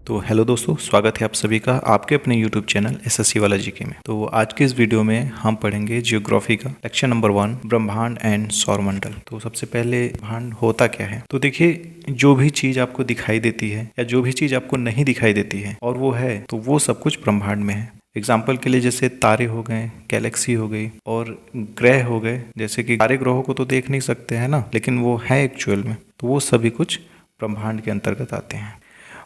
तो हेलो दोस्तों, स्वागत है आप सभी का आपके अपने YouTube चैनल एसएससी वाला जीके में। तो आज के इस वीडियो में हम पढ़ेंगे जियोग्राफी का लेक्चर नंबर 1 ब्रह्मांड एंड सौरमंडल। तो सबसे पहले ब्रह्मांड होता क्या है। तो देखिए, जो भी चीज़ आपको दिखाई देती है या जो भी चीज़ आपको नहीं दिखाई देती है और वो है, तो वो सब कुछ ब्रह्मांड में है। एग्जाम्पल के लिए जैसे तारे हो गए, गैलेक्सी हो गई और ग्रह हो गए। जैसे कि सारे ग्रहों को तो देख नहीं सकते हैं ना, लेकिन वो है एक्चुअल में, तो वो सभी कुछ ब्रह्मांड के अंतर्गत आते हैं।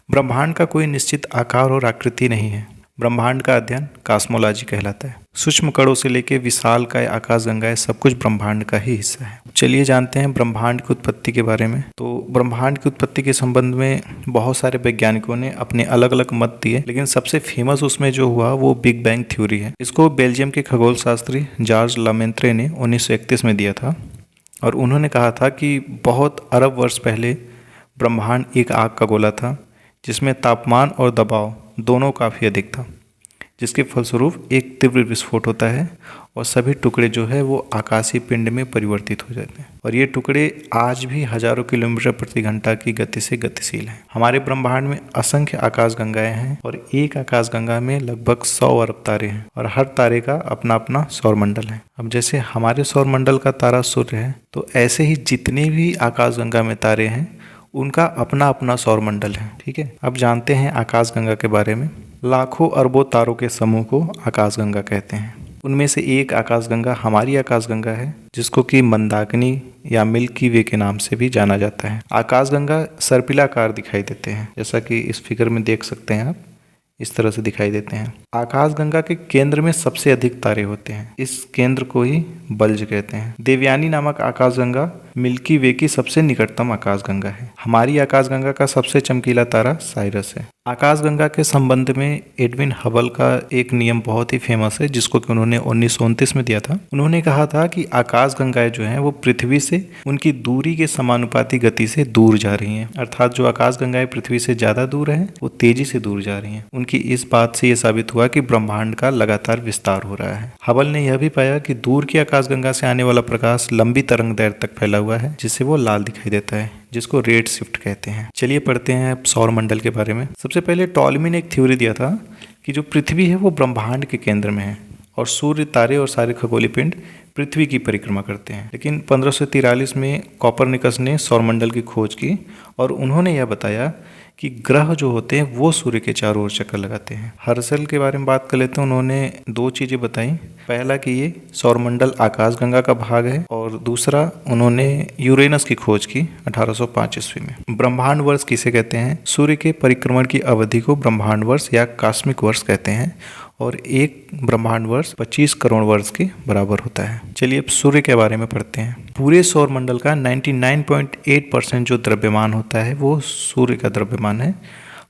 ब्रह्मांड का कोई निश्चित आकार और आकृति नहीं है। ब्रह्मांड का अध्ययन कॉस्मोलॉजी कहलाता है। सूक्ष्म कणों से लेकर विशालकाय आकाशगंगाएं सब कुछ ब्रह्मांड का ही हिस्सा है। चलिए जानते हैं ब्रह्मांड की उत्पत्ति के बारे में। तो ब्रह्मांड की उत्पत्ति के संबंध में बहुत सारे वैज्ञानिकों ने अपने अलग अलग मत दिए, लेकिन सबसे फेमस उसमें जो हुआ वो बिग बैंग थ्योरी है। इसको बेल्जियम के खगोल शास्त्री जॉर्ज लेमेंत्रे ने 1931 में दिया था और उन्होंने कहा था कि बहुत अरब वर्ष पहले ब्रह्मांड एक आग का गोला था जिसमें तापमान और दबाव दोनों काफ़ी अधिक था, जिसके फलस्वरूप एक तीव्र विस्फोट होता है और सभी टुकड़े जो है वो आकाशीय पिंड में परिवर्तित हो जाते हैं। और ये टुकड़े आज भी हजारों किलोमीटर प्रति घंटा की गति से गतिशील हैं। हमारे ब्रह्मांड में असंख्य आकाशगंगाएं हैं और एक आकाशगंगा में लगभग 100 अरब तारे हैं और हर तारे का अपना अपना सौरमंडल है। अब जैसे हमारे सौरमंडल का तारा सूर्य है, तो ऐसे ही जितने भी आकाशगंगा में तारे हैं उनका अपना अपना सौरमंडल है। ठीक है, अब जानते हैं आकाशगंगा के बारे में। लाखों अरबों तारों के समूह को आकाशगंगा कहते हैं। उनमें से एक आकाशगंगा हमारी आकाशगंगा है, जिसको कि मंदाकिनी या मिल्की वे के नाम से भी जाना जाता है। आकाशगंगा सर्पिलाकार दिखाई देते हैं, जैसा कि इस फिगर में देख सकते हैं आप, इस तरह से दिखाई देते हैं। आकाशगंगा के केंद्र में सबसे अधिक तारे होते हैं। इस केंद्र को ही बल्ज कहते हैं। देवयानी नामक आकाशगंगा मिल्की वे की सबसे निकटतम आकाशगंगा है। हमारी आकाशगंगा का सबसे चमकीला तारा साइरस है। आकाशगंगा के संबंध में एडविन हबल का एक नियम बहुत ही फेमस है, जिसको कि उन्होंने 1929 में दिया था। उन्होंने कहा था कि आकाशगंगाएं जो हैं वो पृथ्वी से उनकी दूरी के समानुपाती गति से दूर जा रही हैं। अर्थात जो आकाशगंगाएं पृथ्वी से ज्यादा दूर हैं वो तेजी से दूर जा रही हैं। उनकी इस बात से यह साबित हुआ कि ब्रह्मांड का लगातार विस्तार हो रहा है। हबल ने यह भी पाया कि दूर की आकाशगंगा से आने वाला प्रकाश लंबी तरंग दैर्घ्य तक फैला हुआ है, जिससे वो लाल दिखाई देता है, जिसको रेड शिफ्ट कहते हैं। चलिए पढ़ते हैं अब सौरमंडल के बारे में। सबसे पहले टॉलमी ने एक थ्योरी दिया था कि जो पृथ्वी है वो ब्रह्मांड के केंद्र में है और सूर्य, तारे और सारे खगोलीय पिंड पृथ्वी की परिक्रमा करते हैं। लेकिन 1543 में कोपरनिकस ने सौरमंडल की खोज की और उन्होंने यह बताया कि ग्रह जो होते हैं वो सूर्य के चारों ओर चक्कर लगाते हैं। हर्शल के बारे में बात कर लेते हैं। उन्होंने 2 चीज़ें बताई। पहला कि ये सौरमंडल आकाशगंगा का भाग है और दूसरा उन्होंने यूरेनस की खोज की 1805 ईस्वी में। ब्रह्मांड वर्ष किसे कहते हैं? सूर्य के परिक्रमण की अवधि को ब्रह्मांड वर्ष या कॉस्मिक वर्ष कहते हैं और एक ब्रह्मांड वर्ष 25 करोड़ वर्ष के बराबर होता है। चलिए अब सूर्य के बारे में पढ़ते हैं। पूरे सौरमंडल का 99.8% जो द्रव्यमान होता है वो सूर्य का द्रव्यमान है।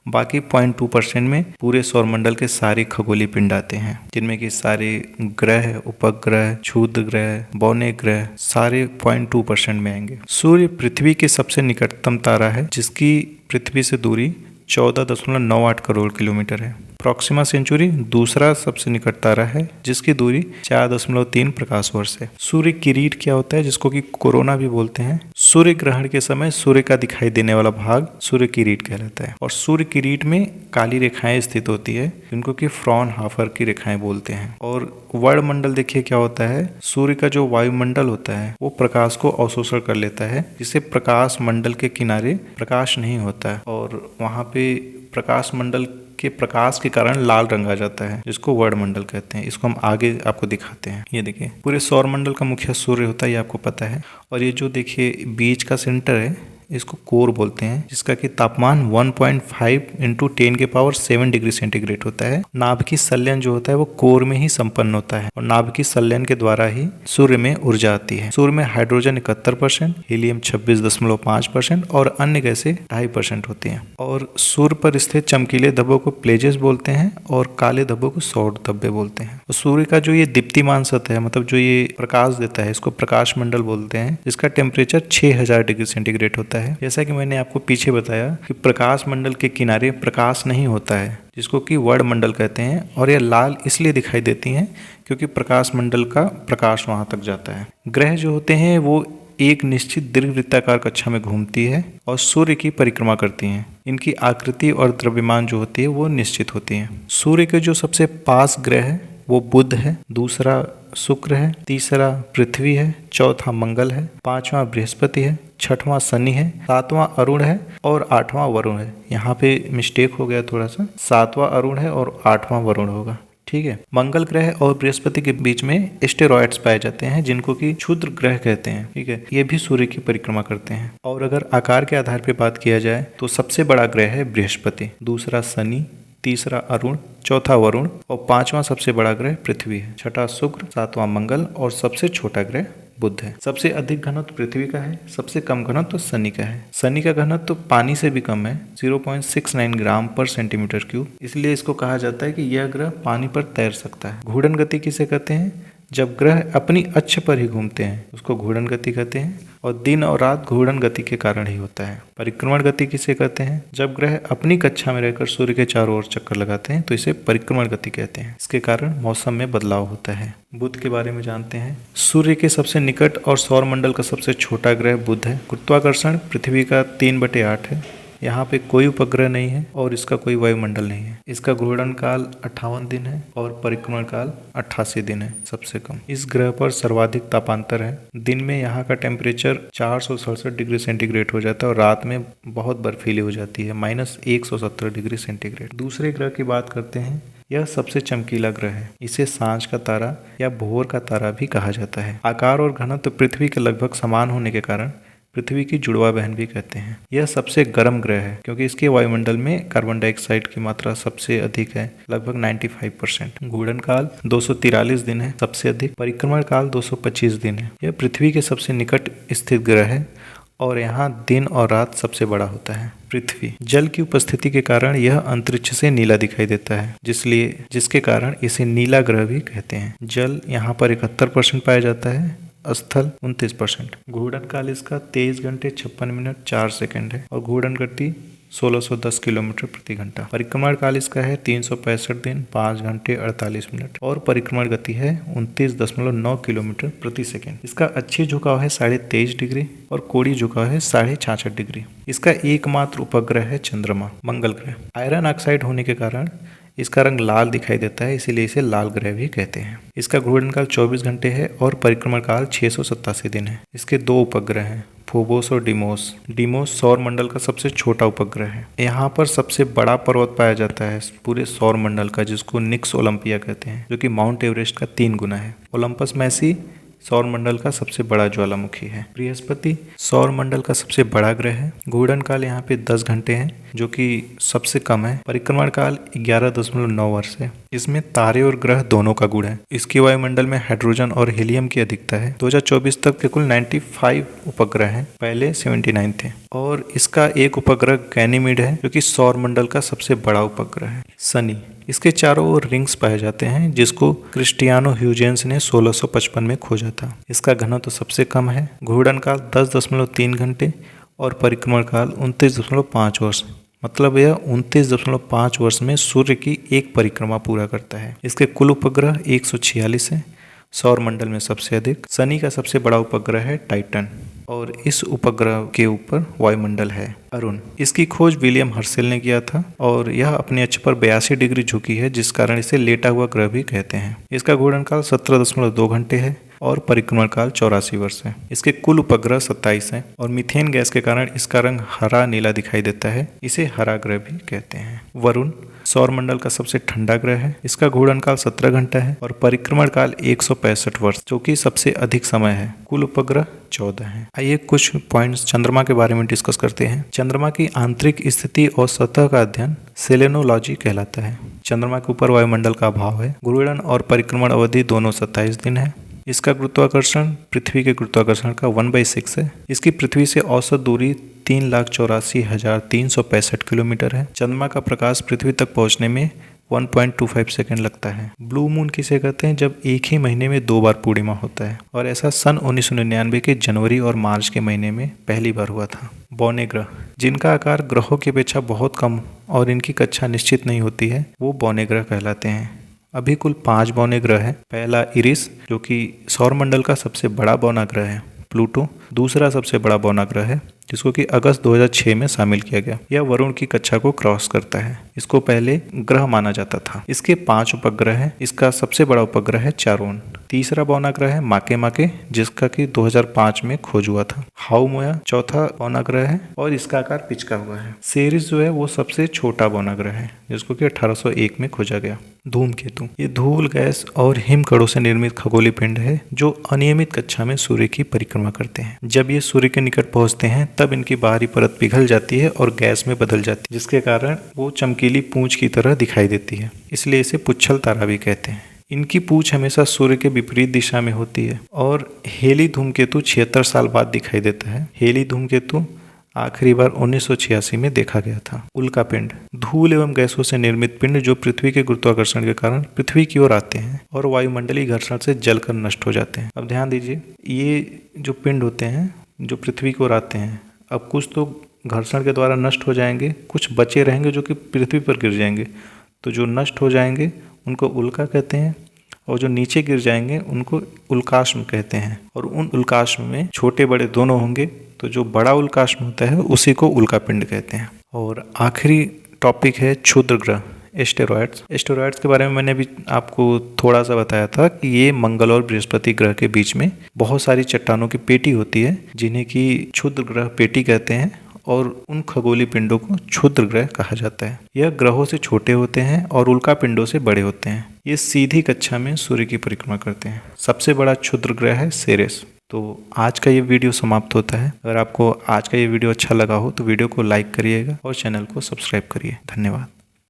बाकी 0.2% में पूरे सौरमंडल के सारे खगोलीय पिंड आते हैं, जिनमें कि सारे ग्रह, उपग्रह, क्षुद्र ग्रह, बौने ग्रह सारे 0.2% में आएंगे। सूर्य पृथ्वी के सबसे निकटतम तारा है, जिसकी पृथ्वी से दूरी 14.98 करोड़ किलोमीटर है। प्रॉक्सिमा सेंचुरी दूसरा सबसे निकट तारा है, जिसकी दूरी 4.3 प्रकाश वर्ष है। सूर्य किरीट क्या होता है, जिसको कि कोरोना भी बोलते हैं? सूर्य ग्रहण के समय सूर्य का दिखाई देने वाला भाग सूर्य किरीट कहलाता है और सूर्य किरीट में काली रेखाएं स्थित होती है, जिनको कि फ्रॉनहाफर की रेखाएं बोलते हैं। और वायुमंडल देखिए क्या होता है। सूर्य का जो वायुमंडल होता है वो प्रकाश को अवशोषण कर लेता है, जिससे प्रकाश मंडल के किनारे प्रकाश नहीं होता है और वहाँ पे प्रकाश मंडल के प्रकाश के कारण लाल रंग आ जाता है, जिसको वर्णमंडल कहते हैं। इसको हम आगे आपको दिखाते हैं। ये देखिए, पूरे सौरमंडल का मुख्य सूर्य होता है, ये आपको पता है। और ये जो देखिए बीच का सेंटर है, इसको कोर बोलते हैं, जिसका कि तापमान 1.5 × 10⁷ डिग्री सेंटीग्रेड होता है। नाभिकीय संलयन जो होता है वो कोर में ही संपन्न होता है और नाभिकीय संलयन के द्वारा ही सूर्य में ऊर्जा आती है। सूर्य में हाइड्रोजन 71%, हीलियम 26.5% और अन्य गैसें 2.5% होती हैं। और सूर्य पर स्थित चमकीले धब्बों को प्लेजेस बोलते हैं और काले धब्बों को सौर धब्बे बोलते हैं। और सूर्य का जो ये दीप्तिमान सतह है, मतलब जो ये प्रकाश देता है, इसको प्रकाश मंडल बोलते हैं, जिसका टेम्परेचर 6000 डिग्री सेंटीग्रेड होता है। जैसा कि मैंने आपको पीछे बताया कि प्रकाश मंडल के किनारे प्रकाश नहीं होता है, जिसको कि वर्णमंडल कहते हैं। और ये लाल इसलिए दिखाई देती हैं क्योंकि प्रकाश मंडल का प्रकाश वहां तक जाता है। ग्रह जो होते हैं वो एक निश्चित दीर्घवृत्ताकार कक्षा में घूमती है और सूर्य की परिक्रमा करती हैं। इनकी आकृति और द्रव्यमान जो होती है वो निश्चित होती है। सूर्य के जो सबसे पास ग्रह है वो बुध है, दूसरा शुक्र है, तीसरा पृथ्वी है, चौथा मंगल है, पांचवा बृहस्पति है, छठवां शनि है, सातवां अरुण है और आठवां वरुण है। यहाँ पे मिस्टेक हो गया थोड़ा सा, सातवां अरुण है और आठवां वरुण होगा। ठीक है। मंगल ग्रह और बृहस्पति के बीच में एस्टेरॉयड्स पाए जाते हैं जिनको कि क्षुद्र ग्रह कहते हैं। ठीक है। ये भी सूर्य की परिक्रमा करते हैं। और अगर आकार के आधार पर बात किया जाए तो सबसे बड़ा ग्रह है बृहस्पति, दूसरा शनि, तीसरा अरुण, चौथा वरुण और पांचवा सबसे बड़ा ग्रह पृथ्वी है, छठा शुक्र, सातवां मंगल और सबसे छोटा ग्रह बुध है। सबसे अधिक घनत्व पृथ्वी का है, सबसे कम घनत्व शनि का है। शनि का घनत्व पानी से भी कम है, 0.69 ग्राम पर सेंटीमीटर क्यूब। इसलिए इसको कहा जाता है कि यह ग्रह पानी पर तैर सकता है। घूर्णन गति किसे कहते हैं? जब ग्रह अपनी अक्ष पर ही घूमते हैं उसको घूर्णन गति कहते हैं, और दिन और रात घूर्णन गति के कारण ही होता है। परिक्रमण गति किसे कहते हैं? जब ग्रह अपनी कक्षा में रहकर सूर्य के चारों ओर चक्कर लगाते हैं तो इसे परिक्रमण गति कहते हैं। इसके कारण मौसम में बदलाव होता है। बुध के बारे में जानते हैं। सूर्य के सबसे निकट और सौरमंडल का सबसे छोटा ग्रह बुध है। गुरुत्वाकर्षण पृथ्वी का 3/8 है। यहाँ पे कोई उपग्रह नहीं है और इसका कोई वायुमंडल नहीं है। इसका घूर्णन काल 58 दिन है और परिक्रमण काल 88 दिन है, सबसे कम। इस ग्रह पर सर्वाधिक तापांतर है। दिन में यहाँ का टेम्परेचर 467 डिग्री सेंटीग्रेड हो जाता है और रात में बहुत बर्फीली हो जाती है, -117 डिग्री सेंटीग्रेड। दूसरे ग्रह की बात करते हैं। यह सबसे चमकीला ग्रह है। इसे सांझ का तारा या भोर का तारा भी कहा जाता है। आकार और घनत्व पृथ्वी के लगभग समान होने के कारण पृथ्वी की जुड़वा बहन भी कहते हैं। यह सबसे गर्म ग्रह है क्योंकि इसके वायुमंडल में कार्बन डाइऑक्साइड की मात्रा सबसे अधिक है, लगभग 95%। घूर्णन काल 243 दिन है, सबसे अधिक। परिक्रमण काल 225 दिन है। यह पृथ्वी के सबसे निकट स्थित ग्रह है और यहाँ दिन और रात सबसे बड़ा होता है। पृथ्वी जल की उपस्थिति के कारण यह अंतरिक्ष से नीला दिखाई देता है, जिसके कारण इसे नीला ग्रह भी कहते हैं। जल यहाँ पर 71% पाया जाता है, स्थल 29%। घूर्णन काल इसका 23 घंटे 56 मिनट 4 सेकंड है और घूर्णन गति 1610 किलोमीटर प्रति घंटा। परिक्रमण काल इसका है 365 दिन 5 घंटे 48 मिनट और परिक्रमण गति है 29.9 किलोमीटर प्रति सेकंड। इसका अच्छी झुकाव है 23.5 डिग्री और कोड़ी झुकाव है 66.5 डिग्री। इसका एकमात्र उपग्रह है चंद्रमा, मंगल ग्रह। आयरन ऑक्साइड होने के कारण इसका रंग लाल दिखाई देता है, इसीलिए इसे लाल ग्रह भी कहते हैं। इसका घूर्णन काल 24 घंटे है और परिक्रमण काल 687 दिन है। इसके 2 उपग्रह हैं, फोबोस और डिमोस। डिमोस सौर मंडल का सबसे छोटा उपग्रह है। यहाँ पर सबसे बड़ा पर्वत पाया जाता है पूरे सौर मंडल का, जिसको निक्स ओलंपिया कहते हैं, जो कि माउंट एवरेस्ट का 3 गुना है। ओलंपस मैसी सौर मंडल का सबसे बड़ा ज्वालामुखी है। बृहस्पति सौर मंडल का सबसे बड़ा ग्रह है। घूर्णन काल यहाँ पे 10 घंटे है, जो कि सबसे कम है। परिक्रमण काल 11.9 वर्ष है। इसमें तारे और ग्रह दोनों का गुण है। इसके वायुमंडल में हाइड्रोजन और हीलियम की अधिकता है। 2024 तक के कुल 95 उपग्रह हैं, पहले 79 थे। और इसका एक उपग्रह गैनीमीड है, जो कि सौर मंडल का सबसे बड़ा उपग्रह है। शनि, इसके चारों ओर रिंग्स पाए जाते हैं, जिसको क्रिस्टियानो ह्यूजेंस ने 1655 में खोजा था। इसका घनत्व तो सबसे कम है। घूर्णन काल 10.3 घंटे और परिक्रमण काल 29.5 वर्ष, मतलब यह 29.5 वर्ष में सूर्य की एक परिक्रमा पूरा करता है। इसके कुल उपग्रह 146 है, सौर मंडल में सबसे अधिक। शनि का सबसे बड़ा उपग्रह है टाइटन और इस उपग्रह के ऊपर वायुमंडल है। अरुण, इसकी खोज विलियम हर्शेल ने किया था और यह अपने अक्ष पर 82 डिग्री झुकी है, जिस कारण इसे लेटा हुआ ग्रह भी कहते हैं। इसका घूर्णन काल 17.2 घंटे है और परिक्रमण काल 84 वर्ष है। इसके कुल उपग्रह 27 हैं और मीथेन गैस के कारण इसका रंग हरा नीला दिखाई देता है, इसे हरा ग्रह भी कहते हैं। वरुण सौर मंडल का सबसे ठंडा ग्रह है। इसका घूर्णन काल 17 घंटा है और परिक्रमण काल 165 वर्ष, जो कि सबसे अधिक समय है। कुल उपग्रह 14 हैं। आइए कुछ पॉइंट्स चंद्रमा के बारे में डिस्कस करते हैं। चंद्रमा की आंतरिक स्थिति और सतह का अध्ययन सेलेनोलॉजी कहलाता है। चंद्रमा के ऊपर वायुमंडल का अभाव है। घूर्णन और परिक्रमण अवधि दोनों 27 दिन है। इसका गुरुत्वाकर्षण पृथ्वी के गुरुत्वाकर्षण का 1/6 है। इसकी पृथ्वी से औसत दूरी 3,84,365 किलोमीटर है। चंद्रमा का प्रकाश पृथ्वी तक पहुंचने में 1.25 सेकंड लगता है। ब्लू मून किसे कहते हैं? जब एक ही महीने में 2 बार पूर्णिमा होता है और ऐसा सन 1999 के जनवरी और मार्च के महीने में पहली बार हुआ था। बौने ग्रह, जिनका आकार ग्रहों की अपेक्षा बहुत कम और इनकी कक्षा निश्चित नहीं होती है, वो बौने ग्रह कहलाते हैं। अभी कुल 5 बौने ग्रह हैं। पहला इरिस, जो कि सौरमंडल का सबसे बड़ा बौना ग्रह है। प्लूटो दूसरा सबसे बड़ा बौनाग्रह है जिसको कि अगस्त 2006 में शामिल किया गया। यह वरुण की कक्षा को क्रॉस करता है। इसको पहले ग्रह माना जाता था। इसके 5 उपग्रह हैं। इसका सबसे बड़ा उपग्रह है चारोन। तीसरा बौनाग्रह है माके माके जिसका कि 2005 में खोज हुआ था। हाउमोया चौथा बौनाग्रह है और इसका आकार पिचका हुआ है। सेरिस जो है वो सबसे छोटा बौनाग्रह है जिसको कि 1801 में खोजा गया। धूमकेतु ये धूल गैस और हिमकणों से निर्मित खगोलीय पिंड है जो अनियमित कक्षा में सूर्य की परिक्रमा करते हैं। जब ये सूर्य के निकट पहुंचते हैं तब इनकी बाहरी परत पिघल जाती है और गैस में बदल जाती है जिसके कारण वो चमकीली पूंछ की तरह दिखाई देती है। इसलिए इसे पुच्छल तारा भी कहते हैं। इनकी पूंछ हमेशा सूर्य के विपरीत दिशा में होती है और हेली धूमकेतु 76 साल बाद दिखाई देता है। हेली धूमकेतु आखिरी बार 1986 में देखा गया था। उल्का पिंड धूल एवं गैसों से निर्मित पिंड जो पृथ्वी के गुरुत्वाकर्षण के कारण पृथ्वी की ओर आते हैं और वायुमंडलीय घर्षण से जलकर नष्ट हो जाते हैं। अब ध्यान दीजिए, ये जो पिंड होते हैं जो पृथ्वी की ओर आते हैं, अब कुछ तो घर्षण के द्वारा नष्ट हो जाएंगे, कुछ बचे रहेंगे जो कि पृथ्वी पर गिर जाएंगे। तो जो नष्ट हो जाएंगे उनको उल्का कहते हैं और जो नीचे गिर जाएंगे उनको उल्काश्म कहते हैं। और उन उल्काश्म में छोटे बड़े दोनों होंगे, तो जो बड़ा उल्काश्म होता है उसी को उल्का पिंड कहते हैं। और आखिरी टॉपिक है क्षुद्र ग्रह एस्टेरॉयड्स। एस्टेरॉयड्स के बारे में मैंने भी आपको थोड़ा सा बताया था कि ये मंगल और बृहस्पति ग्रह के बीच में बहुत सारी चट्टानों की पेटी होती है जिन्हें कि क्षुद्र ग्रह पेटी कहते हैं और उन खगोलीय पिंडों को क्षुद्र ग्रह कहा जाता है। यह ग्रहों से छोटे होते हैं और उल्का पिंडों से बड़े होते हैं। ये सीधी कक्षा में सूर्य की परिक्रमा करते हैं। सबसे बड़ा क्षुद्र ग्रह है सेरेस। तो आज का ये वीडियो समाप्त होता है। अगर आपको आज का ये वीडियो अच्छा लगा हो तो वीडियो को लाइक करिएगा और चैनल को सब्सक्राइब करिए। धन्यवाद।